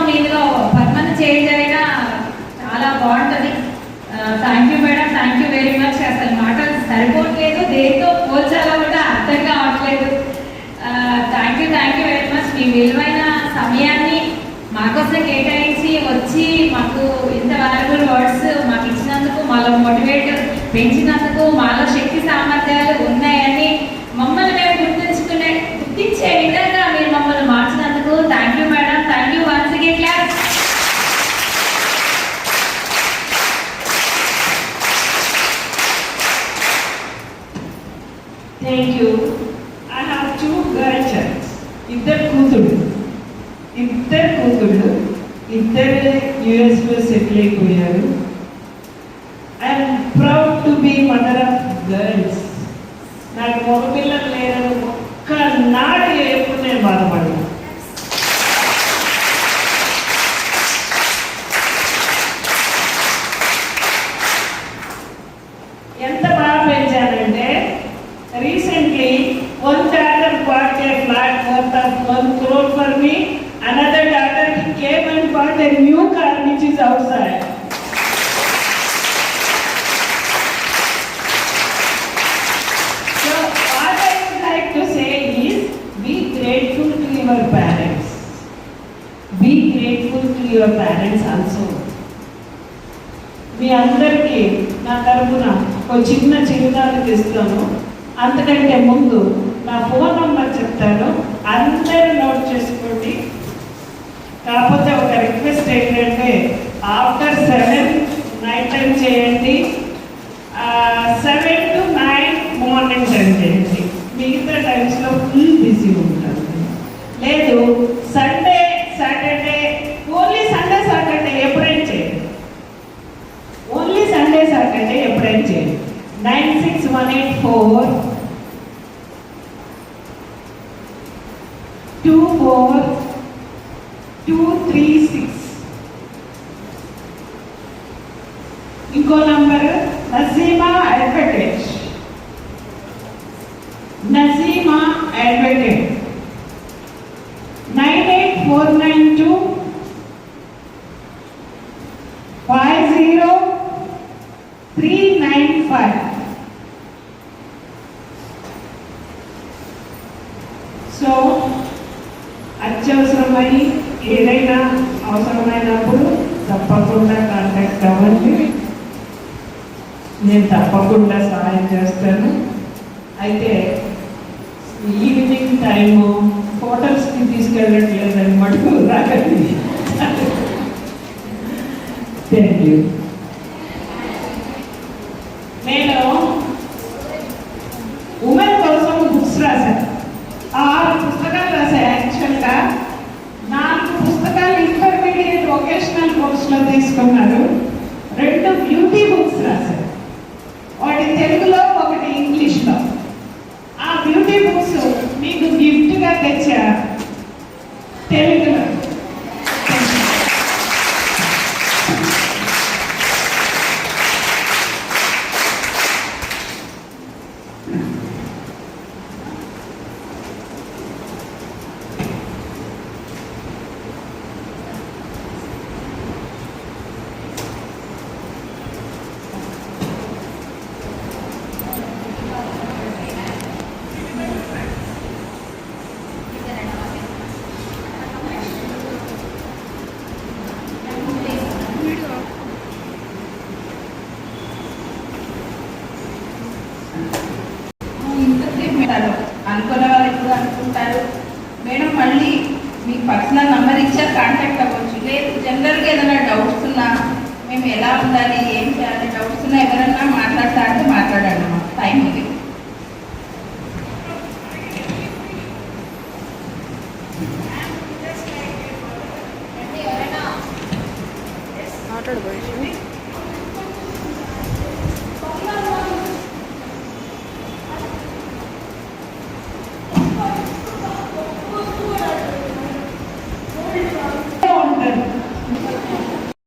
మీదుగా permanent change అయినా చాలా బాగుంటుంది. Thank you madam, thank you very much. అసలు మాటలు సరిపోవట్లేదు, దేంతో పోల్చాలో కూడా అర్థం కావట్లేదు. Thank you very much. మీ విలువైన సమయాన్ని మాకోసం కేటాయించి వచ్చి మాకు ఇంత వాల్యుబుల్ వర్డ్స్ మాకు ఇచ్చినందుకు, మాలో మోటివేట్ పెంచినందుకు, మాలో శక్తి సామర్థ్యాలు ఉన్నాయని మమ్మల్ని మేము గుర్తించే విధంగా మీరు మమ్మల్ని మార్చినందుకు thank you madam. Thank you once again. Class. Thank you. I have 2 girl childs. ఇద్దరు కూతుళ్ళు యుఎస్లో సెటిల్ అయిపోయారు. I'm proud to be mother of girls. నాకు మగపిల్లలు లేరని ఒక్కనాడు ఎప్పుడు నేను బాధపడ్డా. ఎంత బాగా పెంచానంటే recently one daughter bought a flat worth of 1 crore for me. Another daughter came and bought a new car which is outside. So what I would like to say is, be grateful to your parents. Be grateful to your parents also. మీ అందరికీ నా తరపున ఒక చిన్న చిరునాలు ఇస్తాను. అంతకంటే ముందు నా phone number చెప్తాను, అందరూ నోట్ చేసుకోండి. కాకపోతే ఒక రిక్వెస్ట్ ఏంటంటే ఆఫ్టర్ 7 నైట్ టైం చేయండి, 7 to 9 మార్నింగ్ టైం చేయండి. మిగతా టైమ్స్లో ఫుల్ బిజీ ఉంటారు. లేదు Sunday Saturday, only Sunday Saturday ఎప్పుడైనా చేయండి. ఓన్లీ సండే సాటర్డే ఎప్పుడైనా చేయండి. 96184 24236. ఇంకో నంబర్ నసీమా అడ్వకేట్ 98492 50395. సో అత్యవసరమై ఏదైనా అవసరమైనప్పుడు తప్పకుండా కాంటాక్ట్ అవ్వండి, నేను తప్పకుండా సహాయం చేస్తాను. అయితే ఈవినింగ్ టైము హోటల్స్కి తీసుకెళ్ళట్లేదని మటుకు రాకండి. Thank you. నేను ఉమెన్ కోసం బుక్స్ రాశాను, 6 పుస్తకాలు రాశాను. యాక్చువల్గా 4 పుస్తకాలు ఇంటర్మీడియట్ వొకేషనల్ కోర్సులో తీసుకున్నారు, 2 బ్యూటీ బుక్స్ రాశారు. ఒకటి తెలుగులో, ఒకటి ఇంగ్లీష్లో. ఆ బ్యూటీ బుక్స్ మీకు గిఫ్ట్గా తెచ్చా తెలుగులో. అనుకునే వాళ్ళు ఎప్పుడు అనుకుంటారు మేడం, మళ్ళీ మీకు పర్సనల్ నెంబర్ ఇచ్చారు, కాంటాక్ట్ అవ్వచ్చు. లేదు జనరల్గా ఏదైనా డౌట్స్ ఉన్నా, మేము ఎలా ఉండాలి, ఏం చేయాలి, డౌట్స్ ఉన్నా ఎవరన్నా మాట్లాడతారు.